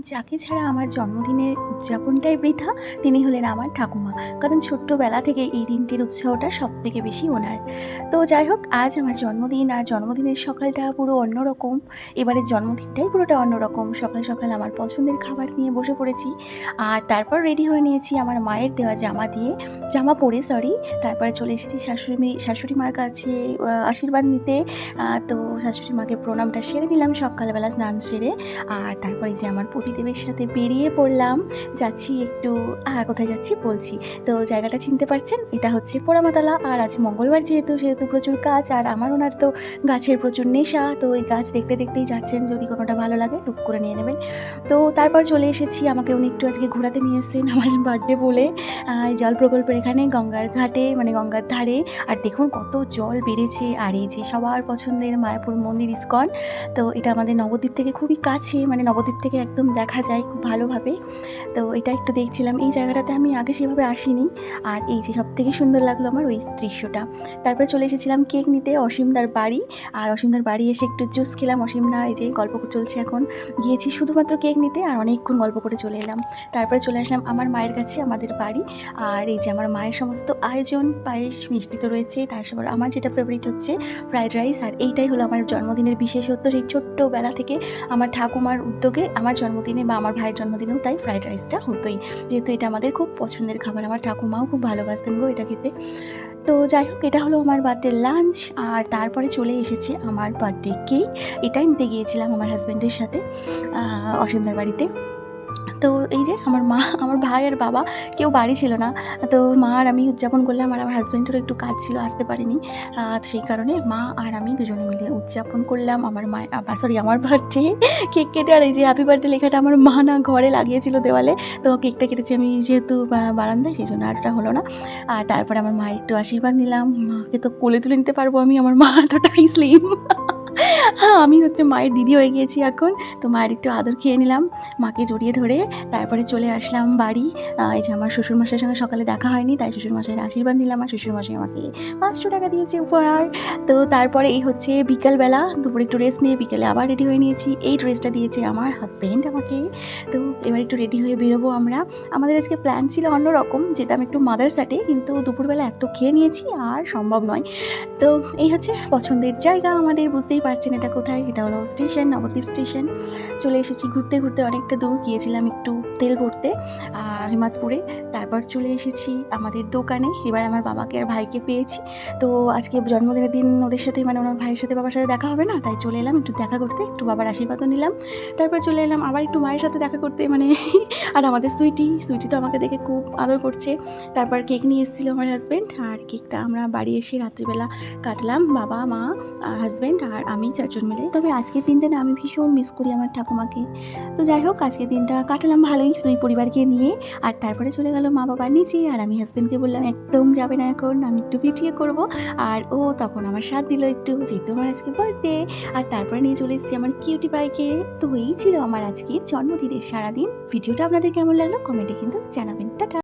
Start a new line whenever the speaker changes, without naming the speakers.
যাকে ছাড়া আমার জন্মদিনের উদযাপনটাই বৃথা তিনি হলেন আমার ঠাকুমা। কারণ ছোট্টবেলা থেকে এই দিনটির উৎসাহটা সবথেকে বেশি ওনার। তো যাই হোক, আজ আমার জন্মদিন, আর জন্মদিনের সকালটা পুরো অন্যরকম। এবারের জন্মদিনটাই পুরোটা অন্যরকম। সকাল সকাল আমার পছন্দের খাবার নিয়ে বসে পড়েছি, আর তারপর রেডি হয়ে নিয়েছি আমার মায়ের দেওয়া জামা পরে সরি। তারপরে চলে এসেছি শাশুড়ি মার কাছে আশীর্বাদ নিতে। তো শাশুড়ি মাকে প্রণামটা সেরে নিলাম সকালবেলা স্নান সেরে। আর তারপরে যে আমার পতিদেবের সাথে বেরিয়ে পড়লাম, যাচ্ছি একটু কোথায় যাচ্ছি বলছি। তো জায়গাটা চিনতে পারছেন, এটা হচ্ছে পোড়ামাতলা। আর আজ মঙ্গলবার সেহেতু প্রচুর কাজ, আর আমার ওনার তো গাছের প্রচুর নেশা। তো ওই গাছ দেখতে দেখতেই যাচ্ছেন, যদি কোনোটা ভালো লাগে টুক করে নিয়ে নেবেন। তো তারপর চলে এসেছি, আমাকে উনি একটু আজকে ঘোরাতে নিয়ে এসেছেন আমার বার্থডে বলে। জল প্রকল্পের এখানে গঙ্গার ঘাটে, মানে গঙ্গার ধারে। আর দেখুন কত জল বেড়েছে। আর এই যে সবার পছন্দের মায়াপুর মন্দির ইস্কন, তো এটা আমাদের নবদ্বীপ থেকে খুবই কাছে, মানে নবদ্বীপ থেকে একদম দেখা যায় খুব ভালোভাবে। তো এটা একটু দেখছিলাম, এই জায়গাটাতে আমি আগে সেভাবে আসিনি। আর এই যে সবথেকে সুন্দর লাগলো আমার ওই দৃশ্যটা। তারপরে চলে এসেছিলাম কেক নিতে অসীমদার বাড়ি। আর অসীমদার বাড়ি এসে একটু জুস খেলাম। অসীমদা এই যে গল্প চলছে এখন, গিয়েছি শুধুমাত্র কেক নিতে, আর অনেকক্ষণ গল্প করে চলে এলাম। তারপরে চলে আসলাম আমার মায়ের কাছে, আমাদের বাড়ি। আর এই যে আমার মায়ের সমস্ত আয়োজন, পায়েস মিষ্টি তো রয়েছে, তারপর আমার যেটা ফেভারিট হচ্ছে ফ্রায়েড রাইস। আর এইটাই হলো আমার জন্মদিনের বিশেষত্ব। সেই ছোট্টবেলা থেকে আমার ঠাকুমার উদ্যোগে আমার জন্মদিনে বা আমার ভাইয়ের জন্মদিনেও তাই ফ্রায়েড রাইসটা হতোই, যেহেতু এটা আমাদের খুব পছন্দের খাবার। আমার ঠাকুমাও খুব ভালোবাসতেন গো এটা খেতে। তো যাই হোক, এটা হলো আমার বার্থডে লাঞ্চ। আর তারপরে চলে এসেছে আমার বার্থডে কেক। এটাই নিতে গিয়েছিলাম আমার হাজব্যান্ডের সাথে অসীমদার বাড়িতে। তো এই যে আমার মা, আমার ভাই আর বাবা কেউ বাড়ি ছিল না। তো মা আর আমি উদযাপন করলাম, আর আমার হাজব্যান্ডেরও একটু কাজ ছিল, আসতে পারিনি। সেই কারণে মা আর আমি দুজনে মিলে উদযাপন করলাম আমার আমার বার্থডে কেক কেটে। আর এই যে হ্যাপি বার্থডে লেখাটা আমার মা না ঘরে লাগিয়েছিল দেওয়ালে। তো কেকটা কেটেছি আমি যেহেতু বারান্দায়, সেই জন্য আর ওটা হলো না। আর তারপরে আমার মায়ের একটু আশীর্বাদ নিলাম। মাকে তো কোলে তুলে নিতে পারবো আমি, আমার মা এতটাই স্লিম। হ্যাঁ, আমি হচ্ছে মায়ের দিদি হয়ে গিয়েছি এখন। তো মায়ের একটু আদর খেয়ে নিলাম, মাকে জড়িয়ে ধরে। তারপরে চলে আসলাম বাড়ি। এই যে আমার শ্বশুরমশাইয়ের সঙ্গে সকালে দেখা হয়নি, তাই শ্বশুরমশাইয়ের আশীর্বাদ নিলাম। আর শ্বশুরমশাই আমাকে 500 টাকা দিয়েছে উপহার। তো তারপরে এই হচ্ছে বিকালবেলা, দুপুরে একটু রেস্ট নিয়ে বিকেলে আবার রেডি হয়ে নিয়েছি। এই ড্রেসটা দিয়েছে আমার হাজব্যান্ড আমাকে। তো এবার একটু রেডি হয়ে বেরোবো আমরা। আমাদের আজকে প্ল্যান ছিল অন্যরকম, যেতাম একটু মাদারসাটে, কিন্তু দুপুরবেলা এত খেয়ে নিয়েছি আর সম্ভব নয়। তো এই হচ্ছে পছন্দের জায়গা আমাদের, বুঝতেই পারছেন এটা কোথায়। এটা হলো স্টেশন, নবদ্বীপ স্টেশন। চলে এসেছি ঘুরতে ঘুরতে, অনেকটা দূর গিয়েছিলাম একটু তেল ভরতে হিমাদপুরে। তারপর চলে এসেছি আমাদের দোকানে। এবার আমার বাবাকে আর ভাইকে পেয়েছি। তো আজকে জন্মদিনের দিন ওদের সাথে, মানে ওনার ভাইয়ের সাথে বাবার সাথে দেখা হবে না, তাই চলে এলাম একটু দেখা করতে, একটু বাবার আশীর্বাদও নিলাম। তারপর চলে এলাম আবার একটু মায়ের সাথে দেখা করতে, মানে আর আমাদের সুইটি তো আমাকে দেখে খুব আদর করছে। তারপর কেক নিয়ে এসেছিলো আমার হাজব্যান্ড, আর কেকটা আমরা বাড়ি এসে রাত্রিবেলা কাটলাম, বাবা, মা, হাজব্যান্ড আর আমি 4 জন মিলে। তবে আজকের দিনটা না আমি ভীষণ মিস করি আমার ঠাকুমাকে। তো যাই হোক, আজকের দিনটা কাটালাম ভালোই দুই পরিবারকে নিয়ে। আর তারপরে চলে গেল মা বাবার নিচে, আর আমি হাজব্যান্ডকে বললাম একদম যাবে না এখন, আমি একটু ভিডিও করব। আর ও তখন আমার সাথ দিল একটু, যেহেতু আমার আজকে বার্থডে। আর তারপরে নিয়ে চলে এসেছি আমার কিউটি বাইকে। তো এই ছিল আমার আজকের জন্মদিনের সারাদিন। ভিডিওটা আপনাদের কেমন লাগলো কমেন্টে কিন্তু জানাবেন। টাটা।